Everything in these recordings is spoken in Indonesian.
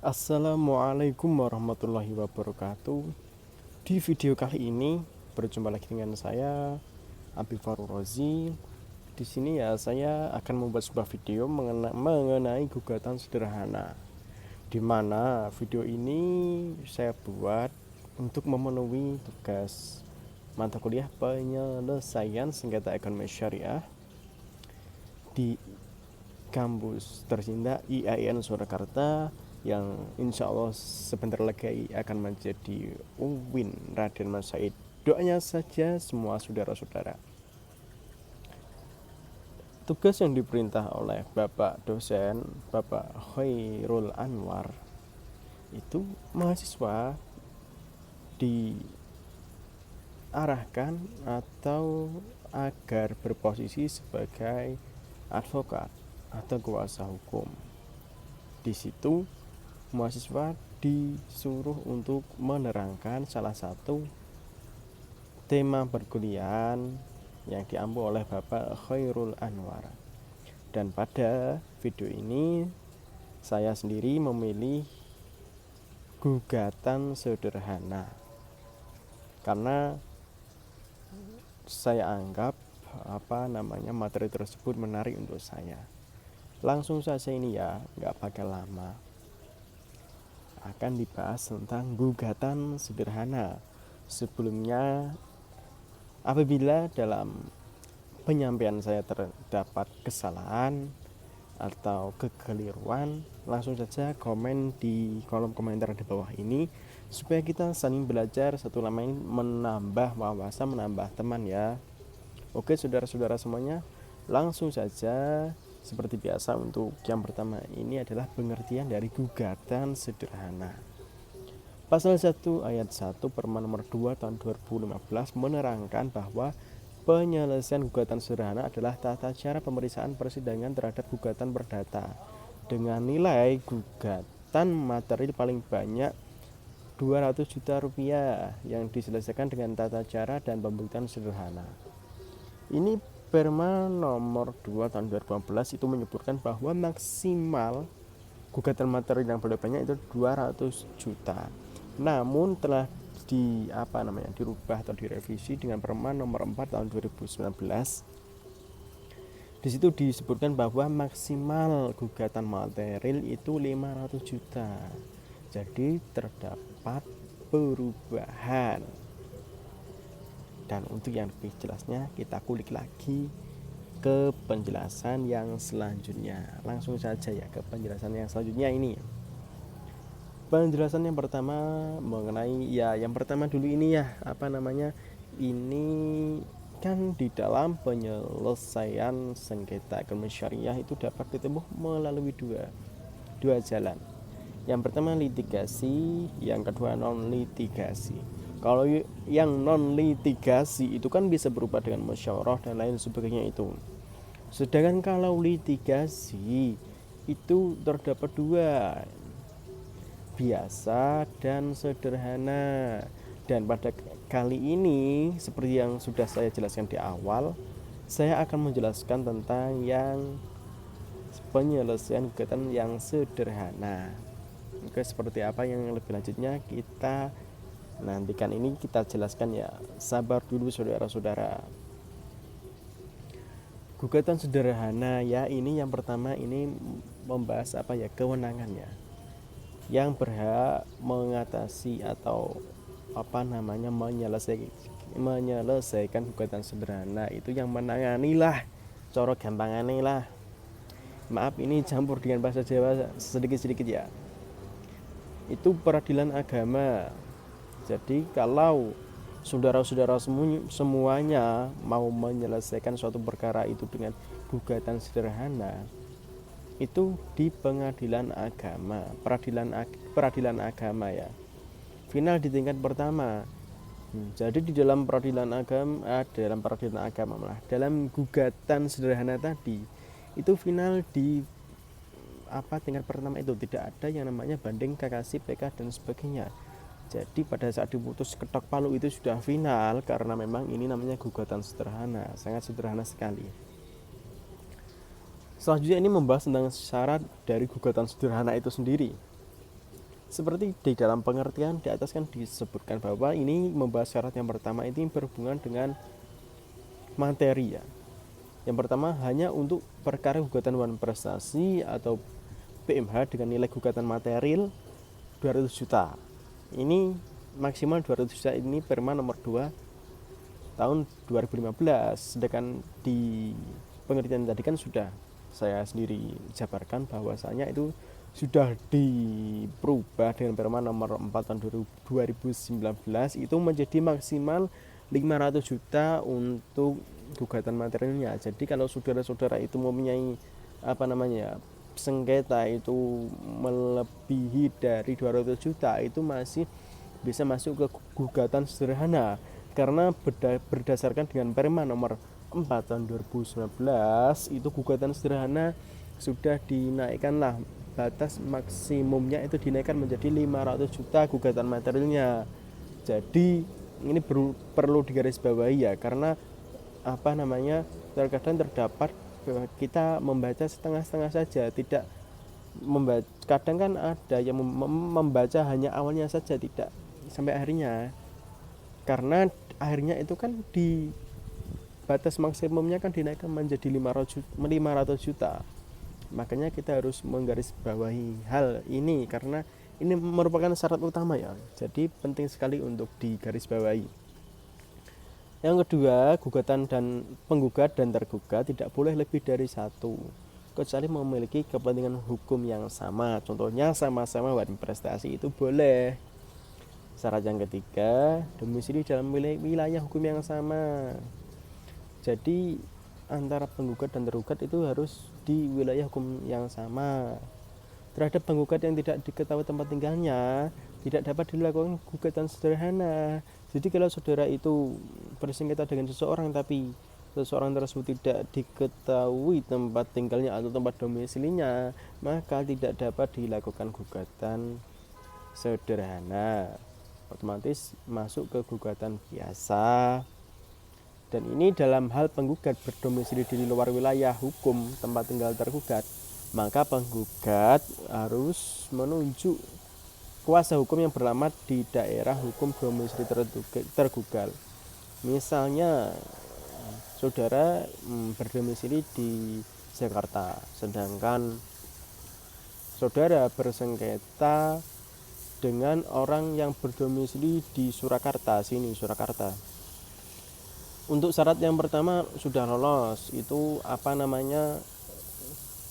Assalamualaikum warahmatullahi wabarakatuh. Di video kali ini berjumpa lagi dengan saya Abi Farul Rozi. Di sini ya saya akan membuat sebuah video mengenai gugatan sederhana. Di mana video ini saya buat untuk memenuhi tugas mata kuliah penyelesaian sengketa ekonomi syariah di kampus tercinta IAIN Surakarta yang insya Allah sebentar lagi akan menjadi UIN Raden Mas Said. Doanya saja semua saudara-saudara. Tugas yang diperintah oleh Bapak dosen Bapak Khairul Anwar itu mahasiswa diarahkan atau agar berposisi sebagai advokat atau kuasa hukum. Di situ mahasiswa disuruh untuk menerangkan salah satu tema perkuliahan yang diambil oleh Bapak Khairul Anwar. Dan pada video ini saya sendiri memilih gugatan sederhana karena saya anggap materi tersebut menarik untuk saya. Langsung saja ini ya, nggak pakai lama. Akan dibahas tentang gugatan sederhana. Sebelumnya, apabila dalam penyampaian saya terdapat kesalahan atau kekeliruan, langsung saja komen di kolom komentar di bawah ini supaya kita saling belajar satu sama lain, menambah wawasan, menambah teman ya. Oke saudara-saudara semuanya, langsung saja. Seperti biasa, untuk yang pertama ini adalah pengertian dari gugatan sederhana. Pasal 1 ayat 1 Permen nomor 2 tahun 2015 menerangkan bahwa penyelesaian gugatan sederhana adalah tata cara pemeriksaan persidangan terhadap gugatan perdata dengan nilai gugatan material paling banyak 200 juta rupiah yang diselesaikan dengan tata cara dan pembuktian sederhana. Ini Perma nomor 2 tahun 2015 itu menyebutkan bahwa maksimal gugatan material yang boleh banyak itu 200 juta. Namun telah dirubah atau direvisi dengan Perma nomor 4 tahun 2019. Di situ disebutkan bahwa maksimal gugatan material itu 500 juta. Jadi terdapat perubahan. Dan untuk yang lebih jelasnya kita kulik lagi ke penjelasan yang selanjutnya. Langsung saja ya ke penjelasan yang selanjutnya ini. Penjelasan yang pertama mengenai yang pertama dulu ini ini kan di dalam penyelesaian sengketa ekonomi syariah itu dapat ditempuh melalui dua jalan. Yang pertama litigasi, yang kedua non litigasi. Kalau yang non litigasi itu kan bisa berubah dengan musyawarah dan lain sebagainya itu. Sedangkan kalau litigasi itu terdapat dua, biasa dan sederhana. Dan pada kali ini seperti yang sudah saya jelaskan di awal, saya akan menjelaskan tentang yang penyelesaian gugatan yang sederhana. Oke, seperti apa yang lebih lanjutnya kita nantikan, ini kita jelaskan ya. Sabar dulu saudara-saudara. Gugatan sederhana ya, ini yang pertama ini membahas kewenangannya. Yang berhak mengatasi atau menyelesaikan gugatan sederhana itu yang menangani lah, coro gampangane lah. Maaf ini campur dengan bahasa Jawa sedikit-sedikit ya. Itu peradilan agama. Jadi kalau saudara-saudara semuanya mau menyelesaikan suatu perkara itu dengan gugatan sederhana, itu di pengadilan agama, peradilan agama ya. Final di tingkat pertama. Jadi di dalam peradilan agama dalam gugatan sederhana tadi itu final di tingkat pertama itu tidak ada yang namanya banding, kasasi, PK dan sebagainya. Jadi pada saat diputus ketok palu itu sudah final, karena memang ini namanya gugatan sederhana, sangat sederhana sekali. Selanjutnya ini membahas tentang syarat dari gugatan sederhana itu sendiri. Seperti di dalam pengertian di atas kan disebutkan bahwa ini membahas syarat yang pertama ini berhubungan dengan materi ya. Yang pertama hanya untuk perkara gugatan wan prestasi atau PMH dengan nilai gugatan material 200 juta. Ini maksimal 200 juta ini Perma nomor 2 tahun 2015. Sedangkan di pengertian tadi kan sudah saya sendiri jabarkan bahwasanya itu sudah diperubah dengan Perma nomor 4 tahun 2019 itu menjadi maksimal 500 juta untuk gugatan materialnya. Jadi kalau saudara-saudara itu mempunyai sengketa itu melebihi dari 200 juta itu masih bisa masuk ke gugatan sederhana karena berdasarkan dengan Perma nomor 4 tahun 2019 itu gugatan sederhana sudah dinaikkanlah batas maksimumnya itu dinaikkan menjadi 500 juta gugatan materialnya. Jadi ini perlu digarisbawahi ya karena terkadang terdapat kita membaca setengah-setengah saja, tidak membaca. Kadang kan ada yang membaca hanya awalnya saja, tidak sampai akhirnya. Karena akhirnya itu kan di batas maksimumnya kan dinaikkan menjadi 500 juta. Makanya kita harus menggarisbawahi hal ini karena ini merupakan syarat utama ya. Jadi penting sekali untuk digarisbawahi. Yang kedua, gugatan dan penggugat dan tergugat tidak boleh lebih dari satu, kecuali memiliki kepentingan hukum yang sama. Contohnya sama-sama wan prestasi itu boleh. Syarat yang ketiga, domisili dalam wilayah hukum yang sama. Jadi antara penggugat dan tergugat itu harus di wilayah hukum yang sama. Terhadap penggugat yang tidak diketahui tempat tinggalnya, tidak dapat dilakukan gugatan sederhana. Jadi kalau saudara itu bersengketa dengan seseorang tapi seseorang tersebut tidak diketahui tempat tinggalnya atau tempat domisilinya, maka tidak dapat dilakukan gugatan sederhana. Otomatis masuk ke gugatan biasa. Dan ini dalam hal penggugat berdomisili di luar wilayah hukum tempat tinggal tergugat, maka penggugat harus menunjuk kuasa hukum yang beralamat di daerah hukum domisili tergugat. Misalnya saudara berdomisili di Jakarta, sedangkan saudara bersengketa dengan orang yang berdomisili di Surakarta. Untuk syarat yang pertama sudah lolos, itu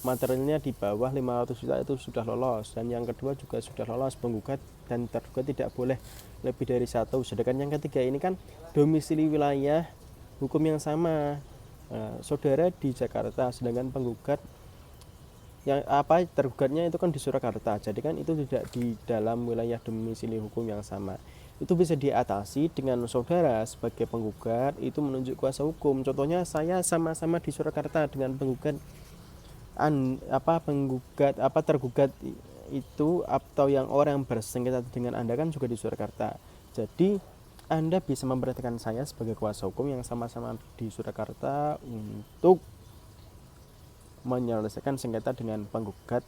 materialnya di bawah 500 juta itu sudah lolos, dan yang kedua juga sudah lolos, penggugat dan tergugat tidak boleh lebih dari satu. Sedangkan yang ketiga ini kan domisili wilayah hukum yang sama, saudara di Jakarta sedangkan penggugat tergugatnya itu kan di Surakarta, jadi kan itu tidak di dalam wilayah domisili hukum yang sama. Itu bisa diatasi dengan saudara sebagai penggugat itu menunjuk kuasa hukum. Contohnya saya sama-sama di Surakarta dengan penggugat tergugat itu atau yang orang bersengketa dengan Anda kan juga di Surakarta. Jadi Anda bisa memperhatikan saya sebagai kuasa hukum yang sama-sama di Surakarta untuk menyelesaikan sengketa dengan penggugat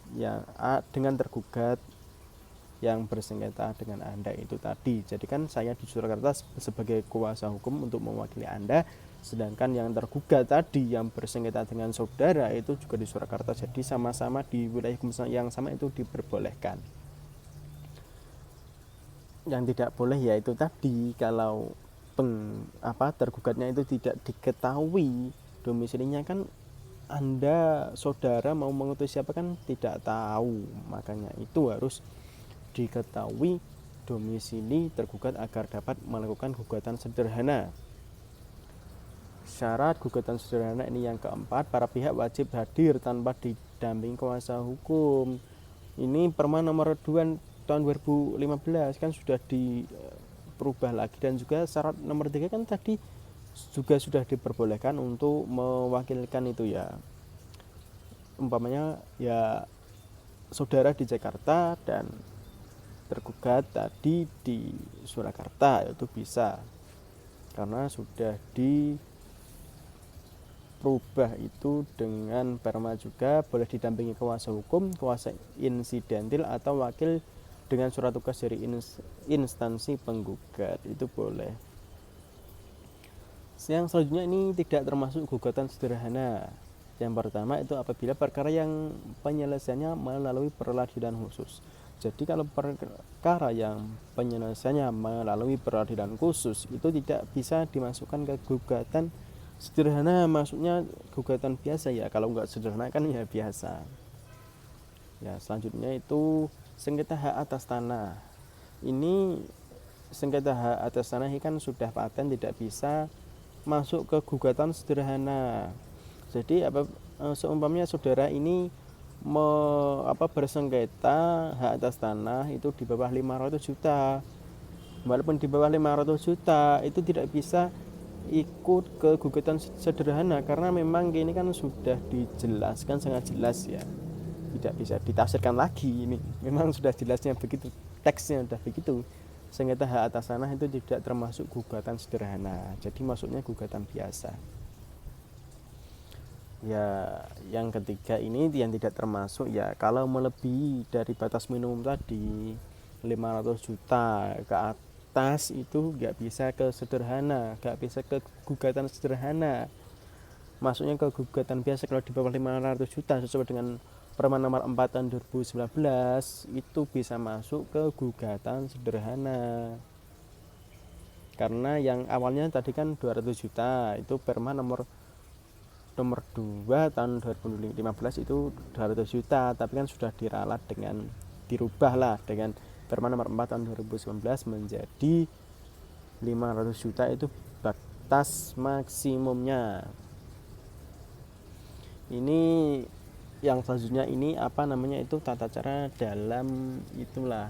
dengan tergugat yang bersengketa dengan Anda itu tadi. Jadi kan saya di Surakarta sebagai kuasa hukum untuk mewakili Anda, sedangkan yang tergugat tadi yang bersengketa dengan saudara itu juga di Surakarta. Jadi sama-sama di wilayah hukum yang sama itu diperbolehkan. Yang tidak boleh yaitu tadi kalau tergugatnya itu tidak diketahui domisilinya, kan Anda saudara mau mengutus siapa kan tidak tahu. Makanya itu harus diketahui domisili tergugat agar dapat melakukan gugatan sederhana. Syarat gugatan sederhana ini yang keempat, para pihak wajib hadir tanpa didampingi kuasa hukum. Ini Perma nomor 2 tahun 2015 kan sudah diperubah lagi, dan juga syarat nomor 3 kan tadi juga sudah diperbolehkan untuk mewakilkan itu ya. Umpamanya ya saudara di Jakarta dan tergugat tadi di Surakarta, itu bisa karena sudah diperubah itu dengan Perma juga boleh didampingi kuasa hukum, kuasa insidentil atau wakil dengan surat tugas dari instansi penggugat, itu boleh. Yang selanjutnya ini tidak termasuk gugatan sederhana. Yang pertama itu apabila perkara yang penyelesaiannya melalui peradilan khusus. Jadi kalau perkara yang penyelesaiannya melalui peradilan khusus itu tidak bisa dimasukkan ke gugatan sederhana, maksudnya gugatan biasa ya. Kalau nggak sederhana kan ya biasa. Ya, selanjutnya itu sengketa hak atas tanah. Ini sengketa hak atas tanah ini kan sudah paten, tidak bisa masuk ke gugatan sederhana. Jadi seumpamanya saudara ini bersengketa hak atas tanah itu di bawah 500 juta. Walaupun di bawah 500 juta itu tidak bisa ikut ke gugatan sederhana karena memang ini kan sudah dijelaskan sangat jelas ya. Tidak bisa ditafsirkan lagi, ini memang sudah jelasnya begitu, teksnya sudah begitu. Sengketa hak atas tanah itu tidak termasuk gugatan sederhana, jadi maksudnya gugatan biasa. Ya, yang ketiga ini yang tidak termasuk ya kalau melebihi dari batas minimum tadi 500 juta ke atas itu nggak bisa ke sederhana, nggak bisa ke gugatan sederhana. Maksudnya ke gugatan biasa kalau di bawah 500 juta sesuai dengan Permen nomor 4 tahun 2019 itu bisa masuk ke gugatan sederhana. Karena yang awalnya tadi kan 200 juta itu Permen nomor 2 tahun 2015 itu 200 juta, tapi kan sudah diralat dengan dirubah lah dengan Permen nomor 4 tahun 2019 menjadi 500 juta itu batas maksimumnya. Ini yang selanjutnya ini itu tata cara dalam itulah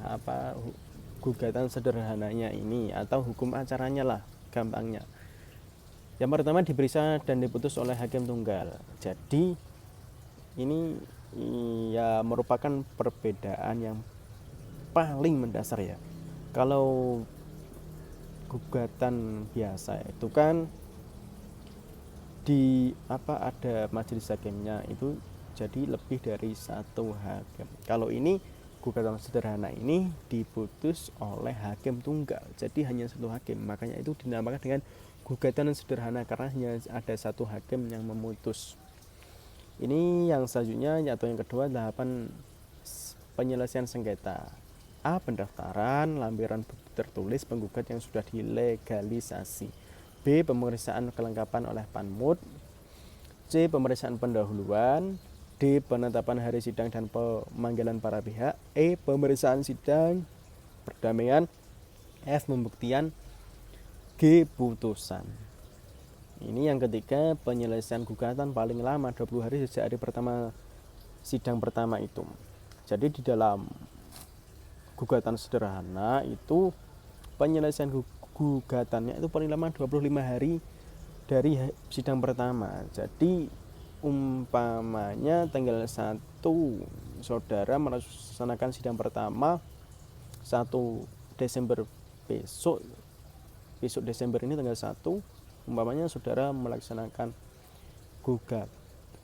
gugatan sederhananya ini atau hukum acaranya lah gampangnya. Yang pertama diperiksa dan diputus oleh hakim tunggal. Jadi ini ya merupakan perbedaan yang paling mendasar ya. Kalau gugatan biasa itu kan ada majelis hakimnya itu jadi lebih dari satu hakim. Kalau ini gugatan sederhana ini diputus oleh hakim tunggal, jadi hanya satu hakim, makanya itu dinamakan dengan gugatan sederhana karena hanya ada satu hakim yang memutus. Ini yang selanjutnya atau yang kedua tahapan penyelesaian sengketa. A. Pendaftaran lampiran bukti tertulis penggugat yang sudah dilegalisasi. B. Pemeriksaan kelengkapan oleh Panmut. C. Pemeriksaan pendahuluan. D. Penetapan hari sidang dan pemanggilan para pihak. E. Pemeriksaan sidang perdamaian. F. Pembuktian. G. Putusan. Ini yang ketiga, penyelesaian gugatan paling lama 20 hari sejak hari pertama sidang pertama itu. Jadi di dalam gugatan sederhana itu penyelesaian gugatannya itu paling lama 25 hari dari sidang pertama. Jadi umpamanya tanggal 1 saudara melaksanakan sidang pertama 1 Desember besok Desember ini tanggal 1 umpamanya saudara melaksanakan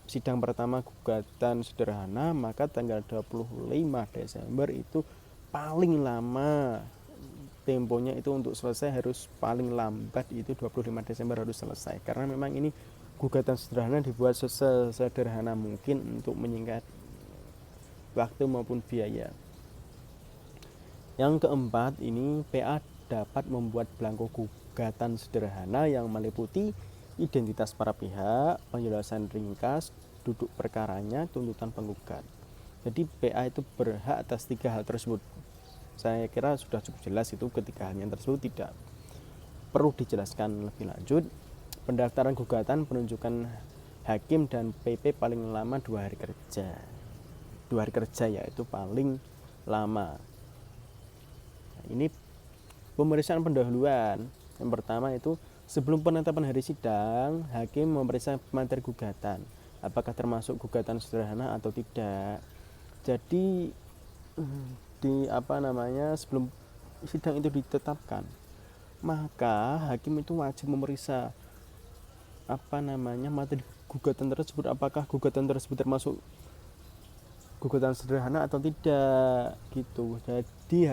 sidang pertama gugatan sederhana, maka tanggal 25 Desember itu paling lama temponya itu untuk selesai harus paling lambat itu 25 Desember harus selesai karena memang ini gugatan sederhana dibuat sesederhana mungkin untuk menyingkat waktu maupun biaya. Yang keempat ini PA dapat membuat belangko gugatan sederhana yang meliputi identitas para pihak, penjelasan ringkas, duduk perkaranya, tuntutan penggugat. Jadi PA itu berhak atas 3 hal tersebut. Saya kira sudah cukup jelas itu ketiga hal yang tersebut tidak perlu dijelaskan lebih lanjut. Pendaftaran gugatan, penunjukan hakim dan PP paling lama 2 hari kerja. 2 hari kerja ya itu paling lama. Ini pemeriksaan pendahuluan. Yang pertama itu sebelum penetapan hari sidang, hakim memeriksa materi gugatan, apakah termasuk gugatan sederhana atau tidak. Jadi sebelum sidang itu ditetapkan, maka hakim itu wajib memeriksa materi gugatan tersebut, apakah gugatan tersebut termasuk gugatan sederhana atau tidak gitu. Jadi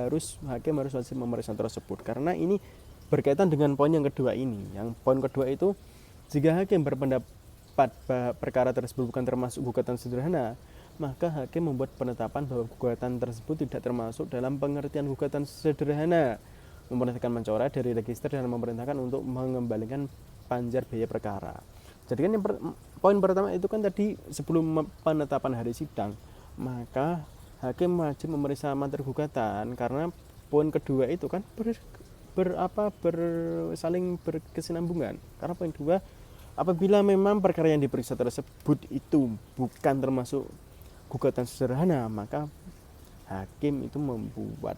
hakim harus wajib memeriksa tersebut karena ini berkaitan dengan poin yang kedua ini. Yang poin kedua itu, jika hakim berpendapat bahwa perkara tersebut bukan termasuk gugatan sederhana, maka hakim membuat penetapan bahwa gugatan tersebut tidak termasuk dalam pengertian gugatan sederhana, memerintahkan mencoret dari register dan memerintahkan untuk mengembalikan panjar biaya perkara. Jadi kan poin pertama itu kan tadi sebelum penetapan hari sidang, maka hakim wajib memeriksa materi gugatan karena poin kedua itu kan saling berkesinambungan. Karena poin dua, apabila memang perkara yang diperiksa tersebut itu bukan termasuk gugatan sederhana, maka hakim itu membuat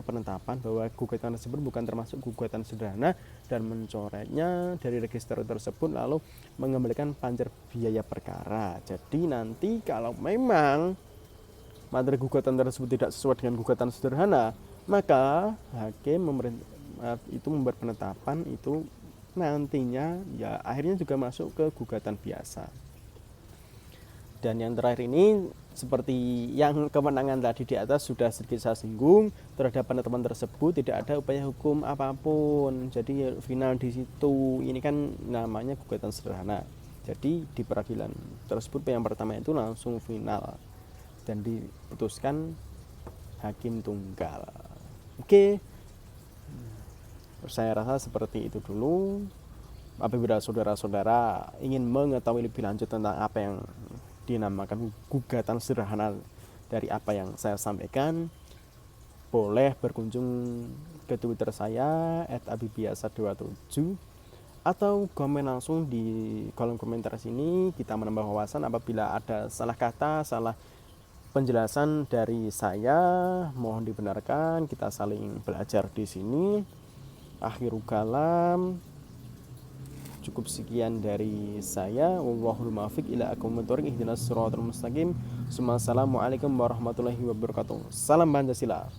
penetapan bahwa gugatan tersebut bukan termasuk gugatan sederhana dan mencoretnya dari register tersebut lalu mengembalikan panjar biaya perkara. Jadi nanti kalau memang materi gugatan tersebut tidak sesuai dengan gugatan sederhana, maka hakim itu membuat penetapan itu nantinya ya akhirnya juga masuk ke gugatan biasa. Dan yang terakhir ini, seperti yang kemenangan tadi di atas sudah sedikit saya singgung, terhadap penetapan tersebut tidak ada upaya hukum apapun. Jadi final di situ. Ini kan namanya gugatan sederhana. Jadi di peradilan tersebut yang pertama itu langsung final dan diputuskan hakim tunggal. Oke. Saya rasa seperti itu dulu. Apabila saudara-saudara ingin mengetahui lebih lanjut tentang apa yang dinamakan gugatan sederhana dari apa yang saya sampaikan, boleh berkunjung ke Twitter saya @abibiasa27 atau komen langsung di kolom komentar sini. Kita menambah wawasan. Apabila ada salah kata, salah penjelasan dari saya, mohon dibenarkan. Kita saling belajar di sini. Akhirul kalam, cukup sekian dari saya. Wallahul muwaffiq ila aqwamit thoriq, ihdinas siratal mustaqim. Assalamualaikum warahmatullahi wabarakatuh. Salam Pancasila.